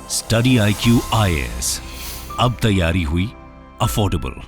Study IQ IAS, अब तैयारी हुई अफोर्डेबल।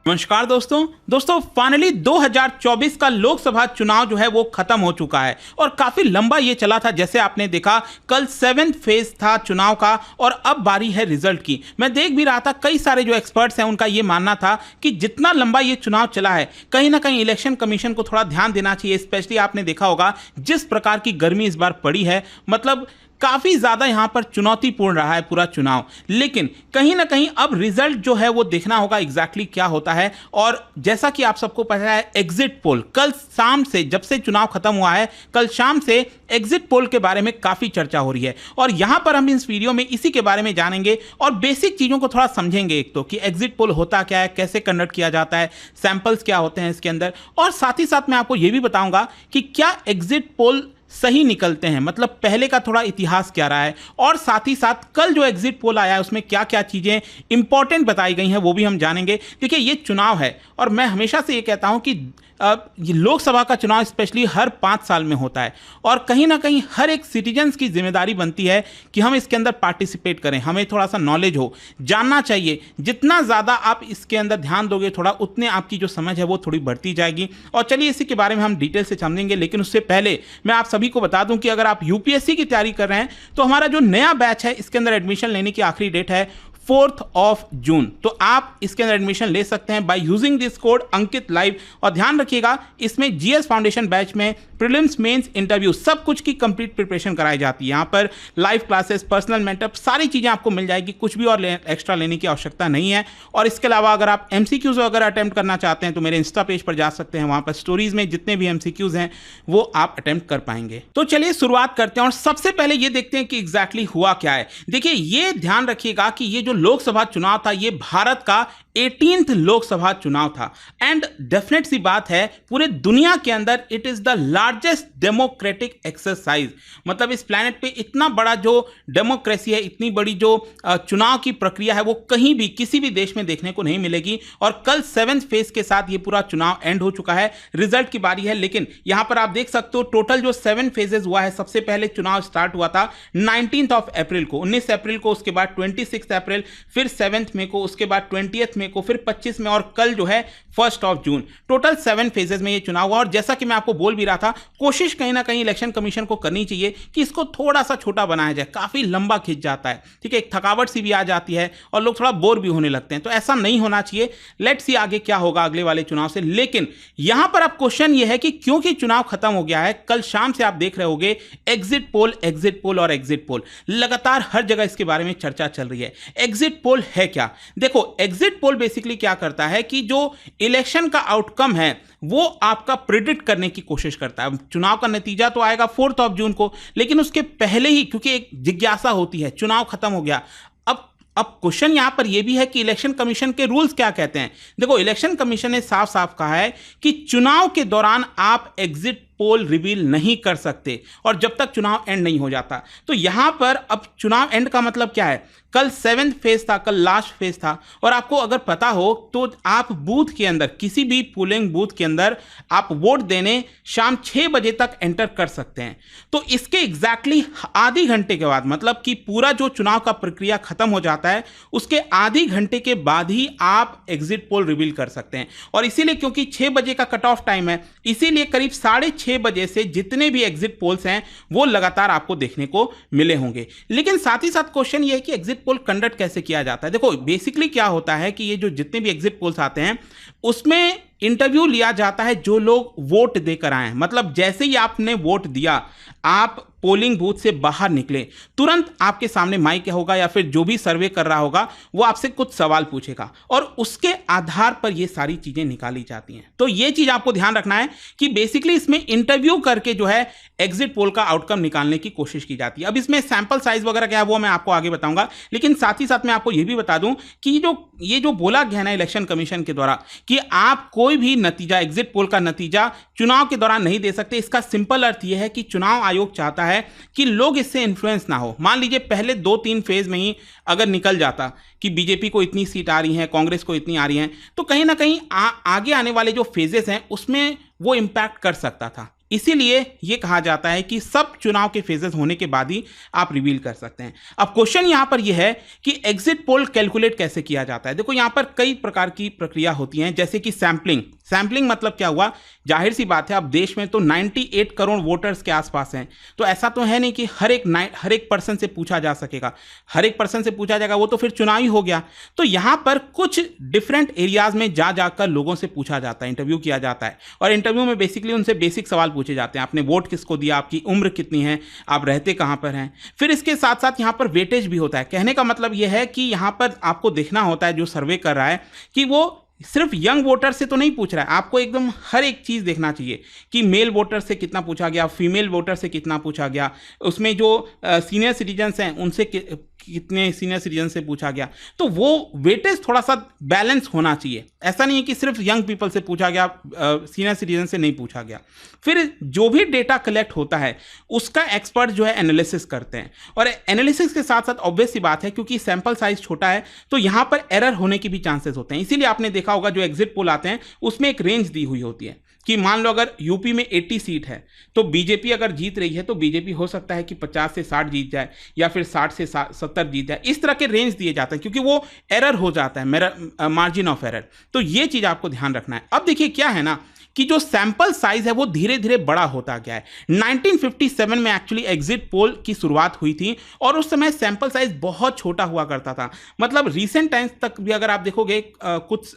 नमस्कार दोस्तों फाइनली 2024 का लोकसभा चुनाव जो है वो खत्म हो चुका है और काफी लंबा ये चला था। जैसे आपने देखा कल 7th फेज था चुनाव का और अब बारी है रिजल्ट की। मैं देख भी रहा था कई सारे जो एक्सपर्ट्स हैं उनका ये मानना था कि जितना लंबा ये चुनाव चला है कहीं ना कहीं इलेक्शन कमीशन को थोड़ा ध्यान देना चाहिए। स्पेशली आपने देखा होगा जिस प्रकार की गर्मी इस बार पड़ी है, मतलब काफ़ी ज़्यादा यहाँ पर चुनौतीपूर्ण रहा है पूरा चुनाव। लेकिन कहीं ना कहीं अब रिजल्ट जो है वो देखना होगा एग्जैक्टली क्या होता है। और जैसा कि आप सबको पता है एग्जिट पोल कल शाम से, जब से चुनाव खत्म हुआ है कल शाम से एग्जिट पोल के बारे में काफ़ी चर्चा हो रही है और यहाँ पर हम इस वीडियो में इसी के बारे में जानेंगे और बेसिक चीज़ों को थोड़ा समझेंगे। एक तो कि एग्जिट पोल होता क्या है, कैसे कंडक्ट किया जाता है, सैंपल्स क्या होते हैं इसके अंदर, और साथ ही साथ मैं आपको ये भी बताऊंगा कि क्या एग्जिट पोल सही निकलते हैं, मतलब पहले का थोड़ा इतिहास क्या रहा है, और साथ ही साथ कल जो एग्जिट पोल आया है उसमें क्या क्या चीज़ें इंपॉर्टेंट बताई गई हैं वो भी हम जानेंगे। देखिए ये चुनाव है और मैं हमेशा से ये कहता हूं कि ये लोकसभा का चुनाव स्पेशली हर 5 साल में होता है और कहीं ना कहीं हर एक सिटीजन्स की जिम्मेदारी बनती है कि हम इसके अंदर पार्टिसिपेट करें, हमें थोड़ा सा नॉलेज हो, जानना चाहिए। जितना ज़्यादा आप इसके अंदर ध्यान दोगे थोड़ा उतने आपकी जो समझ है वो थोड़ी बढ़ती जाएगी। और चलिए इसी के बारे में हम डिटेल से समझेंगे। लेकिन उससे पहले मैं आप सभी को बता दूं कि अगर आप यूपीएससी की तैयारी कर रहे हैं तो हमारा जो नया बैच है इसके अंदर एडमिशन लेने की आखिरी डेट है 4 जून। तो आप इसके अंदर एडमिशन ले सकते हैं by using this code Ankit live. और ध्यान रखिएगा इसमें जीएस फाउंडेशन बैच में प्रीलिम्स मेंस इंटरव्यू सब कुछ की कंप्लीट प्रिपरेशन कराई जाती है। यहाँ पर लाइव क्लासेस, पर्सनल मेंटअप, सारी चीज़ें आपको मिल जाएगी, कुछ भी और एक्स्ट्रा लेने की आवश्यकता नहीं है। और इसके अलावा अगर आप एमसीक्यूज वगैरह अटेम्प्ट करना चाहते हैं तो मेरे इंस्टा पेज पर जा सकते हैं, वहाँ पर स्टोरीज में जितने भी एमसीक्यूज हैं वो आप अटेम्प्ट कर पाएंगे। तो चलिए शुरुआत करते हैं और सबसे पहले ये देखते हैं कि एग्जैक्टली हुआ क्या है। देखिए ये ध्यान रखिएगा कि ये जो लोकसभा चुनाव था ये भारत का 18th लोकसभा चुनाव था एंड डेफिनेट सी बात है पूरे दुनिया के अंदर it is the largest democratic exercise. मतलब इस प्लैनेट पे इतना बड़ा जो डेमोक्रेसी है, इतनी बड़ी जो चुनाव की प्रक्रिया है वो कहीं भी किसी भी देश में देखने को नहीं मिलेगी। और कल 7th फेज के साथ ये पूरा चुनाव एंड हो चुका है, रिजल्ट की बारी है। लेकिन यहां पर आप देख सकते हो टोटल जो 7 फेजेस हुआ है, सबसे पहले चुनाव स्टार्ट हुआ था 19 अप्रैल को, 19 अप्रैल को, उसके बाद 26 अप्रैल, फिर 7 मई को, उसके बाद 20 मई को, फिर 25 में और कल जो है 1 जून। टोटल 7 फेजेस में ये चुनाव हुआ। और जैसा कि मैं आपको बोल भी रहा था कोशिश कहीं ना कहीं इलेक्शन कमीशन को करनी चाहिए कि इसको थोड़ा सा छोटा बनाया जाए, काफी लंबा खिंच जाता है, ठीक है, एक थकावट सी भी आ जाती है और लोग थोड़ा बोर भी होने लगते हैं, तो ऐसा नहीं होना चाहिए। लेट्स सी आगे क्या होगा अगले वाले चुनाव से। लेकिन यहां पर अब क्वेश्चन ये है कि क्योंकि चुनाव खत्म हो गया है, कल शाम से आप देख रहे होगे एग्जिट पोल और एग्जिट पोल लगातार हर जगह इसके बारे में चर्चा चल रही है। एग्जिट पोल है क्या? देखो एग्जिट पोल बेसिकली क्या करता है कि जो इलेक्शन का आउटकम है वो आपका प्रिडिक्ट करने की कोशिश करता है। चुनाव का नतीजा तो आएगा 4 जून को, लेकिन उसके पहले ही क्योंकि एक जिज्ञासा होती है, चुनाव खत्म हो गया, अब क्वेश्चन यहां पर यह भी है कि इलेक्शन कमीशन के रूल्स क्या कहते हैं। देखो इलेक्शन कमीशन ने साफ साफ कहा है कि चुनाव के दौरान आप एग्जिट पोल रिवील नहीं कर सकते और जब तक चुनाव एंड नहीं हो जाता। तो यहां पर अब चुनाव एंड का मतलब क्या है? कल 7th फेज था, कल लास्ट फेज था और आपको अगर पता हो तो आप बूथ के अंदर, किसी भी पोलिंग बूथ के अंदर आप वोट देने शाम 6 बजे तक एंटर कर सकते हैं। तो इसके एग्जैक्टली आधी घंटे के बाद, मतलब कि पूरा जो चुनाव का प्रक्रिया खत्म हो जाता है उसके आधी घंटे के बाद ही आप एग्जिट पोल रिवील कर सकते हैं। और इसीलिए क्योंकि 6 बजे का कट ऑफ टाइम है, इसीलिए करीब 6:30 बजे से जितने भी एग्जिट पोल्स हैं वो लगातार आपको देखने को मिले होंगे। लेकिन साथ ही साथ क्वेश्चन ये है कि एग्जिट पोल कंडक्ट कैसे किया जाता है। देखो बेसिकली क्या होता है कि ये जो जितने भी एग्जिट पोल्स आते हैं उसमें इंटरव्यू लिया जाता है जो लोग वोट देकर आए हैं। मतलब जैसे ही आपने वोट दिया, आप पोलिंग बूथ से बाहर निकले, तुरंत आपके सामने माइक होगा या फिर जो भी सर्वे कर रहा होगा वो आपसे कुछ सवाल पूछेगा और उसके आधार पर ये सारी चीजें निकाली जाती हैं। तो ये चीज आपको ध्यान रखना है कि बेसिकली इसमें इंटरव्यू करके जो है एग्जिट पोल का आउटकम निकालने की कोशिश की जाती है। अब इसमें सैंपल साइज वगैरह क्या है वो मैं आपको आगे बताऊंगा, लेकिन साथ ही साथ मैं आपको यह भी बता दूं कि ये जो बोला गया ना इलेक्शन कमीशन के द्वारा कि आप कोई भी नतीजा, एग्जिट पोल का नतीजा चुनाव के दौरान नहीं दे सकते, इसका सिंपल अर्थ यह है कि चुनाव आयोग चाहता है कि लोग इससे इन्फ्लुएंस ना हो। मान लीजिए पहले 2-3 फेज में ही अगर निकल जाता कि बीजेपी को इतनी सीट आ रही है, कांग्रेस को इतनी आ रही हैं, तो कहीं ना कहीं आगे आने वाले जो फेजेस हैं उसमें वो इम्पैक्ट कर सकता था। इसीलिए ये कहा जाता है कि सब चुनाव के फेजेस होने के बाद ही आप रिवील कर सकते हैं। अब क्वेश्चन यहां पर यह है कि एग्जिट पोल कैलकुलेट कैसे किया जाता है। देखो यहां पर कई प्रकार की प्रक्रिया होती हैं, जैसे कि सैंपलिंग मतलब क्या हुआ, जाहिर सी बात है अब देश में तो 98 करोड़ वोटर्स के आसपास हैं, तो ऐसा तो है नहीं कि हर एक पर्सन से पूछा जा सकेगा, हर एक पर्सन से पूछा जाएगा वो तो फिर चुनाव ही हो गया। तो यहां पर कुछ डिफरेंट एरियाज में जाकर लोगों से पूछा जाता है, इंटरव्यू किया जाता है, और इंटरव्यू में बेसिकली उनसे बेसिक सवाल पूछे जाते हैं। आपने वोट किसको दिया, आपकी उम्र कितनी है, आप रहते कहां पर हैं। फिर इसके साथ साथ यहां पर वेटेज भी होता है। कहने का मतलब यह है कि यहां पर आपको देखना होता है, जो सर्वे कर रहा है, कि वो सिर्फ यंग वोटर से तो नहीं पूछ रहा है, आपको एकदम हर एक चीज़ देखना चाहिए कि मेल वोटर से कितना पूछा गया, फीमेल वोटर से कितना पूछा गया, उसमें जो सीनियर सिटीजन्स हैं उनसे कितने सीनियर सिटीजन से पूछा गया। तो वो वेटेज थोड़ा सा बैलेंस होना चाहिए। ऐसा नहीं है कि सिर्फ यंग पीपल से पूछा गया, सीनियर सिटीजन से नहीं पूछा गया। फिर जो भी डेटा कलेक्ट होता है उसका एक्सपर्ट जो है एनालिसिस करते हैं, और एनालिसिस के साथ साथ ऑब्वियस सी बात है क्योंकि सैंपल साइज छोटा है तो यहां पर एरर होने की भी चांसेस होते हैं। इसीलिए आपने देखा होगा जो एग्जिट पोल आते हैं उसमें एक रेंज दी हुई होती है कि मान लो अगर यूपी में 80 सीट है तो बीजेपी अगर जीत रही है तो बीजेपी हो सकता है कि 50 से 60 जीत जाए या फिर 60 से 70 जीत जाए। इस तरह के रेंज दिए जाते हैं क्योंकि वो एरर हो जाता है, मार्जिन ऑफ एरर। तो ये चीज़ आपको ध्यान रखना है। अब देखिए क्या है ना कि जो सैंपल साइज है वो धीरे धीरे बड़ा होता गया है। 1957 में एक्चुअली एग्जिट पोल की शुरुआत हुई थी और उस समय सैंपल साइज बहुत छोटा हुआ करता था। मतलब रीसेंट टाइम्स तक भी अगर आप देखोगे कुछ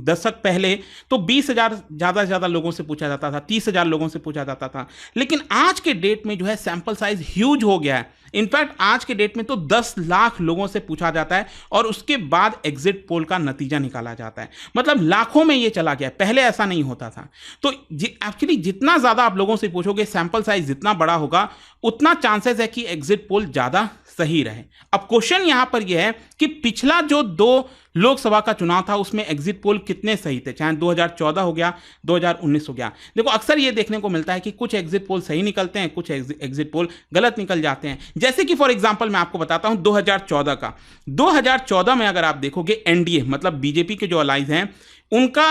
दशक पहले तो 20,000 ज़्यादा से ज़्यादा लोगों से पूछा जाता था, 30,000 लोगों से पूछा जाता था। लेकिन आज के डेट में जो है सैंपल साइज ह्यूज हो गया है। इनफैक्ट आज के डेट में तो 10 लाख लोगों से पूछा जाता है और उसके बाद एग्जिट पोल का नतीजा निकाला जाता है। मतलब लाखों में ये चला गया, पहले ऐसा नहीं होता था। तो एक्चुअली जितना ज़्यादा आप लोगों से पूछोगे, सैंपल साइज जितना बड़ा होगा, उतना चांसेस है कि एग्जिट पोल ज़्यादा सही रहे। अब क्वेश्चन यहां पर यह है कि पिछला जो 2 लोकसभा का चुनाव था उसमें एग्जिट पोल कितने सही थे, चाहे 2014 हो गया, 2019 हो गया। देखो अक्सर ये देखने को मिलता है कि कुछ एग्जिट पोल सही निकलते हैं, कुछ एग्जिट पोल गलत निकल जाते हैं। जैसे कि फॉर एग्जांपल मैं आपको बताता हूं 2014 का। 2014 में अगर आप देखोगे एनडीए मतलब बीजेपी के जो अलाइज हैं उनका,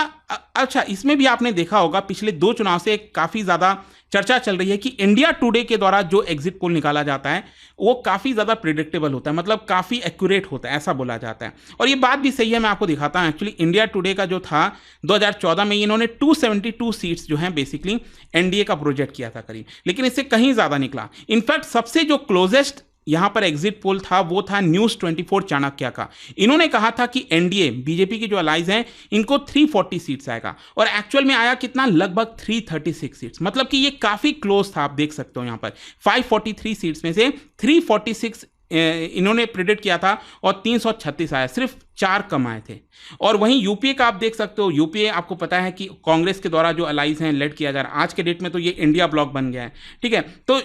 अच्छा इसमें भी आपने देखा होगा पिछले 2 चुनाव से काफ़ी ज़्यादा चर्चा चल रही है कि इंडिया टुडे के द्वारा जो एग्जिट पोल निकाला जाता है वो काफ़ी ज़्यादा प्रिडिक्टेबल होता है, मतलब काफ़ी एक्यूरेट होता है, ऐसा बोला जाता है। और ये बात भी सही है, मैं आपको दिखाता हूँ। एक्चुअली इंडिया टुडे का जो था 2014 में इन्होंने 272 सीट्स जो हैं बेसिकली एनडीए का प्रोजेक्ट किया था करीब, लेकिन इससे कहीं ज़्यादा निकला। इनफैक्ट सबसे जो क्लोजेस्ट यहां पर एग्जिट पोल था वो था न्यूज़ 24 चाणक्य का। इन्होंने कहा था कि एनडीए बीजेपी के जो अलाइज हैं इनको 340 सीट्स आएगा और एक्चुअल में आया कितना, लगभग 336 सीट्स। मतलब कि ये काफ़ी क्लोज था। आप देख सकते हो यहां पर 543 सीट्स में से 346 इन्होंने प्रेडिक्ट किया था और 336 आया, सिर्फ 4 कम आए थे। और वहीं यूपीए का आप देख सकते हो, यूपीए आपको पता है कि कांग्रेस के द्वारा जो अलाइज हैं लेड किया जा रहा है। आज के डेट में तो ये इंडिया ब्लॉक बन गया है, ठीक है। तो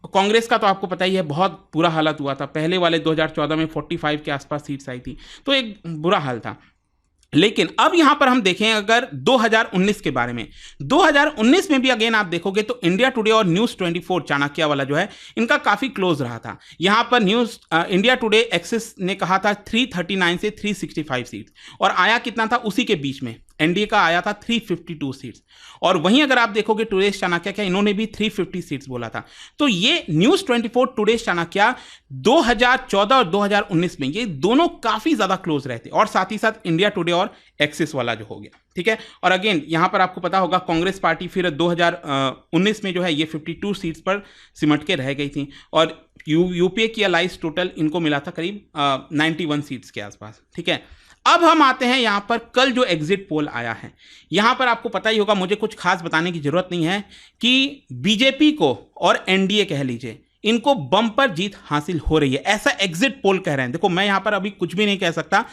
कांग्रेस का तो आपको पता ही है बहुत बुरा हालत हुआ था। पहले वाले 2014 में 45 के आसपास सीट्स आई थी, तो एक बुरा हाल था। लेकिन अब यहां पर हम देखें अगर 2019 के बारे में, 2019 में भी अगेन आप देखोगे तो इंडिया टुडे और न्यूज़ 24 चाणक्य वाला जो है इनका काफ़ी क्लोज रहा था। यहां पर इंडिया टुडे एक्सिस ने कहा था 339 से 365 सीट्स और आया कितना था, उसी के बीच में एनडीए का आया था 352 सीट्स। और वहीं अगर आप देखोगे टुडेश चाणक्य क्या, इन्होंने भी 350 सीट्स बोला था। तो ये न्यूज़ 24 टुडेश चाणक्य 2014 और 2019 में ये दोनों काफ़ी ज़्यादा क्लोज रहते, और साथ ही साथ इंडिया टुडे और एक्सिस वाला जो हो गया, ठीक है। और अगेन यहां पर आपको पता होगा कांग्रेस पार्टी फिर 2019 में जो है ये 52 सीट्स पर सिमट के रह गई थी और यूपीए की अलाइज टोटल इनको मिला था करीब 91 सीट्स के आसपास, ठीक है। अब हम आते हैं यहां पर कल जो एग्जिट पोल आया है, यहां पर आपको पता ही होगा, मुझे कुछ खास बताने की जरूरत नहीं है कि बीजेपी को और एनडीए कह लीजिए इनको बम्पर जीत हासिल हो रही है, ऐसा एग्जिट पोल कह रहे हैं। देखो मैं यहां पर अभी कुछ भी नहीं कह सकता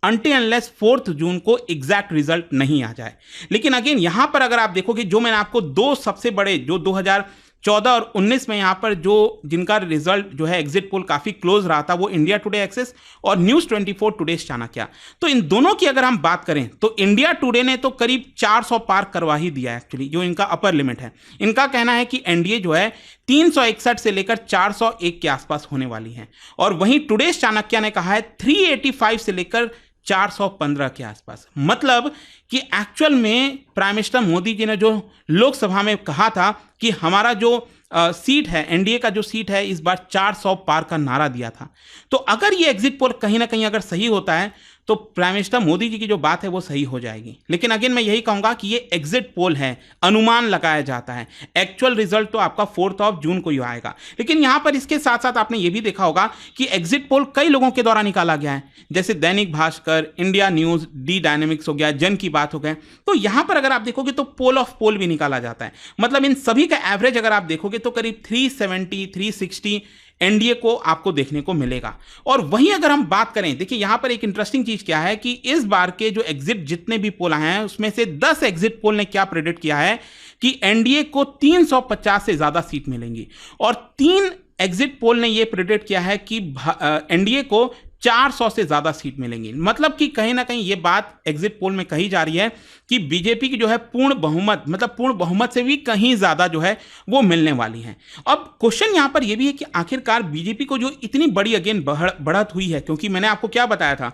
अनटिल अनलेस 4 जून को एग्जैक्ट रिजल्ट नहीं आ जाए। लेकिन अगेन यहां पर अगर आप देखोगे जो मैंने आपको 2 सबसे बड़े जो 2014 और 19 में यहां पर जो जिनका रिजल्ट जो है एग्जिट पोल काफी क्लोज रहा था वो इंडिया टुडे एक्सिस और न्यूज़ 24 टुडेश चाणक्य। तो इन दोनों की अगर हम बात करें तो इंडिया टुडे ने तो करीब 400 पार करवा ही दिया है एक्चुअली, जो इनका अपर लिमिट है। इनका कहना है कि एनडीए जो है 361 से लेकर 401 के आसपास होने वाली है। और वहीं टुडेश चाणक्य ने कहा है 385 से लेकर 415 के आसपास। मतलब कि एक्चुअल में प्राइम मिनिस्टर मोदी जी ने जो लोकसभा में कहा था कि हमारा जो सीट है, एनडीए का जो सीट है, इस बार 400 पार का नारा दिया था। तो अगर ये एग्जिट पोल कहीं ना कहीं अगर सही होता है तो प्राइम मिनिस्टर मोदी जी की जो बात है वो सही हो जाएगी। लेकिन अगेन मैं यही कहूंगा कि ये एग्जिट पोल है, अनुमान लगाया जाता है, एक्चुअल रिजल्ट तो आपका 4 जून को ही आएगा। लेकिन यहां पर इसके साथ साथ आपने ये भी देखा होगा कि एग्जिट पोल कई लोगों के द्वारा निकाला गया है, जैसे Dainik Bhaskar, India news, D dynamics हो गया, जन की बात हो गया। तो यहां पर अगर आप देखोगे तो पोल ऑफ पोल भी निकाला जाता है। मतलब इन सभी का एवरेज अगर आप देखोगे तो करीब 370 360 एनडीए को आपको देखने को मिलेगा। और वहीं अगर हम बात करें, देखिए यहां पर एक इंटरेस्टिंग चीज क्या है कि इस बार के जो एग्जिट जितने भी पोल आए हैं उसमें से 10 एग्जिट पोल ने क्या प्रेडिक्ट किया है कि एनडीए को 350 से ज्यादा सीट मिलेंगी, और 3 एग्जिट पोल ने यह प्रेडिक्ट किया है कि एनडीए को 400 से ज्यादा सीट मिलेंगी। मतलब कि कहीं ना कहीं यह बात एग्जिट पोल में कही जा रही है कि बीजेपी की जो है पूर्ण बहुमत, मतलब पूर्ण बहुमत से भी कहीं ज्यादा जो है वो मिलने वाली है। अब क्वेश्चन यहां पर यह भी है कि आखिरकार बीजेपी को जो इतनी बड़ी अगेन बढ़त हुई है, क्योंकि मैंने आपको क्या बताया था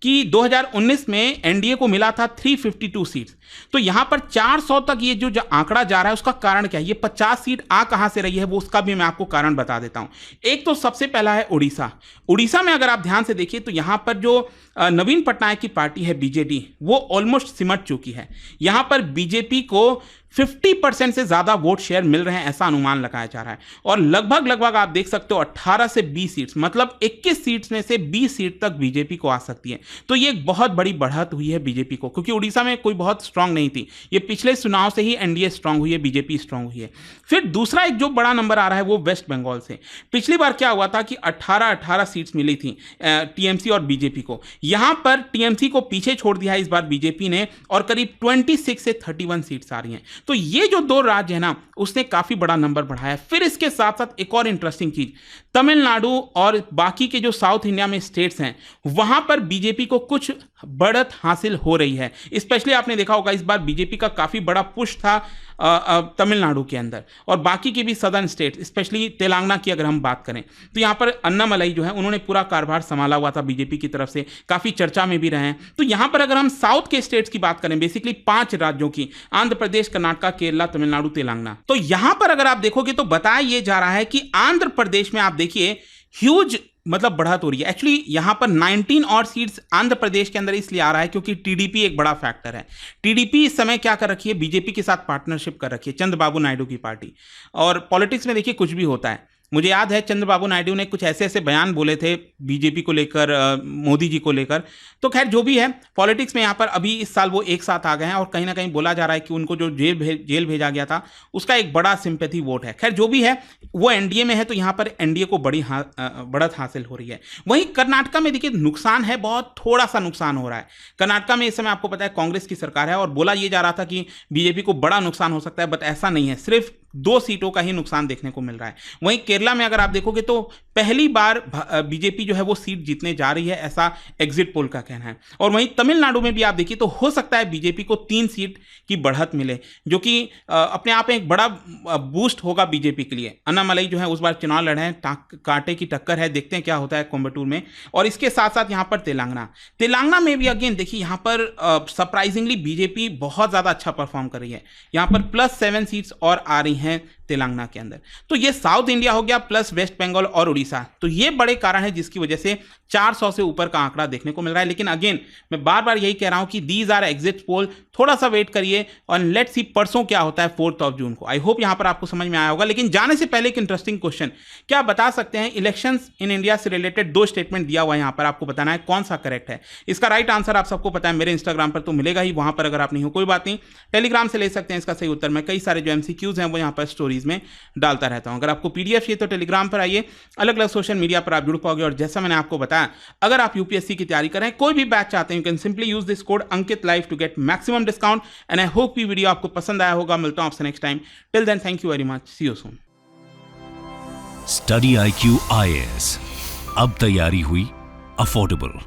कि 2019 में एनडीए को मिला था 352 सीट्स, तो यहां पर 400 तक ये जो आंकड़ा जा रहा है उसका कारण क्या है, ये 50 सीट आ कहां से रही है, वो उसका भी मैं आपको कारण बता देता हूं। एक तो सबसे पहला है उड़ीसा। उड़ीसा में अगर आप ध्यान से देखिए तो यहां पर जो नवीन पटनायक की पार्टी है बीजेडी, वो ऑलमोस्ट सिमट चुकी है। यहां पर बीजेपी को 50% से ज्यादा वोट शेयर मिल रहे हैं, ऐसा अनुमान लगाया जा रहा है। और लगभग आप देख सकते हो 18 से 20 सीट्स, मतलब 21 सीट्स में से 20 सीट तक बीजेपी को आ सकती है। तो ये एक बहुत बड़ी बढ़त हुई है बीजेपी को, क्योंकि उड़ीसा में कोई बहुत स्ट्रांग नहीं थी। ये पिछले चुनाव से ही एनडीए स्ट्रांग हुई है, बीजेपी स्ट्रांग हुई है। फिर दूसरा एक जो बड़ा नंबर आ रहा है वो वेस्ट बंगाल से। पिछली बार क्या हुआ था कि 18 सीट्स मिली थी टीएमसी और बीजेपी को। यहां पर टीएमसी को पीछे छोड़ दिया है इस बार बीजेपी ने, और करीब 26 से 31 सीट्स आ रही हैं। तो ये जो 2 राज्य है ना, उसने काफी बड़ा नंबर बढ़ाया। फिर इसके साथ साथ एक और इंटरेस्टिंग चीज, तमिलनाडु और बाकी के जो साउथ इंडिया में स्टेट्स हैं वहां पर बीजेपी को कुछ बढ़त हासिल हो रही है। स्पेशली आपने देखा होगा इस बार बीजेपी का काफी बड़ा पुश था तमिलनाडु के अंदर, और बाकी के भी सदर्न स्टेट, स्पेशली तेलंगाना की अगर हम बात करें तो यहां पर अन्नामलाई जो है उन्होंने पूरा कारभार संभाला हुआ था बीजेपी की तरफ से, काफी चर्चा में भी रहे हैं। तो यहां पर अगर हम साउथ के स्टेट्स की बात करें, बेसिकली 5 राज्यों की, आंध्र प्रदेश, कर्नाटक, केरला, तमिलनाडु, तेलंगाना, तो यहां पर अगर आप देखोगे तो बताया यह जा रहा है कि आंध्र प्रदेश में आप देखिए ह्यूज मतलब बढ़त हो रही है। एक्चुअली यहां पर 19 और सीट्स आंध्र प्रदेश के अंदर इसलिए आ रहा है क्योंकि टीडीपी एक बड़ा फैक्टर है। टीडीपी इस समय क्या कर रखी है, बीजेपी के साथ पार्टनरशिप कर रखी है, चंद्रबाबू नायडू की पार्टी। और पॉलिटिक्स में देखिए कुछ भी होता है। मुझे याद है चंद्रबाबू नायडू ने कुछ ऐसे बयान बोले थे बीजेपी को लेकर, मोदी जी को लेकर। तो खैर जो भी है, पॉलिटिक्स में यहाँ पर अभी इस साल वो एक साथ आ गए हैं, और कहीं ना कहीं बोला जा रहा है कि उनको जो जेल भेजा गया था उसका एक बड़ा सिंपैथी वोट है। खैर जो भी है, वो एनडीए में है, तो यहाँ पर एनडीए को बड़ी बढ़त हासिल हो रही है। वहीं कर्नाटका में देखिए नुकसान है, बहुत थोड़ा सा नुकसान हो रहा है। कर्नाटका में इस समय आपको पता है कांग्रेस की सरकार है, और बोला यह जा रहा था कि बीजेपी को बड़ा नुकसान हो सकता है, बट ऐसा नहीं है, सिर्फ 2 सीटों का ही नुकसान देखने को मिल रहा है। वहीं केरला में अगर आप देखोगे तो पहली बार बीजेपी जो है वो सीट जीतने जा रही है, ऐसा एग्जिट पोल का कहना है। और वहीं तमिलनाडु में भी आप देखिए तो हो सकता है बीजेपी को 3 सीट की बढ़त मिले, जो कि अपने आप में एक बड़ा बूस्ट होगा बीजेपी के लिए। अन्नामलाई जो है उस बार चुनाव लड़े हैं, कांटे की टक्कर है, देखते हैं क्या होता है कोयम्बटूर में। और इसके साथ साथ यहाँ पर तेलंगाना में भी अगेन देखिए यहाँ पर सरप्राइजिंगली बीजेपी बहुत ज्यादा अच्छा परफॉर्म कर रही है। यहाँ पर +7 सीट्स और आ रही हैं तेलंगाना के अंदर। तो ये साउथ इंडिया हो गया प्लस वेस्ट बंगाल और उड़ीसा, तो ये बड़े कारण है जिसकी वजह से 400 से ऊपर का आंकड़ा देखने को मिल रहा है। लेकिन अगेन मैं बार बार यही कह रहा हूं कि दीज आर एग्जिट पोल, थोड़ा सा वेट करिए और लेट्स सी परसों क्या होता है 4 जून को। आई होप यहां पर आपको समझ में आया होगा। लेकिन जाने से पहले एक इंटरेस्टिंग क्वेश्चन, क्या आप बता सकते हैं इलेक्शंस इन इंडिया से रिलेटेड 2 स्टेटमेंट दिया हुआ है, यहां पर आपको बताना है कौन सा करेक्ट है। इसका राइट आंसर आप सबको पता है, मेरे इंस्टाग्राम पर तो मिलेगा ही, वहां पर अगर आप नहीं हो कोई बात नहीं, टेलीग्राम से ले सकते हैं इसका सही उत्तर। मैं कई सारे जो एमसीक्यूज हैं वो यहां पर स्टोरीज में डालता रहता हूं। अगर आपको पीडीएफ चाहिए तो टेलीग्राम पर आइए, अलग अलग सोशल मीडिया पर आप जुड़ पाओगे। और जैसा मैंने आपको बताया, अगर आप यूपीएससी की तैयारी कर रहे हैं, कोई भी बैच चाहते हैं, you can simply use this code Ankit live to get maximum discount. And I hope ये वीडियो आपको पसंद आया होगा। मिलता हूं आपसे next time. Till then thank you very much, see you soon. Study IQ IAS, अब तैयारी हुई अफोर्डेबल।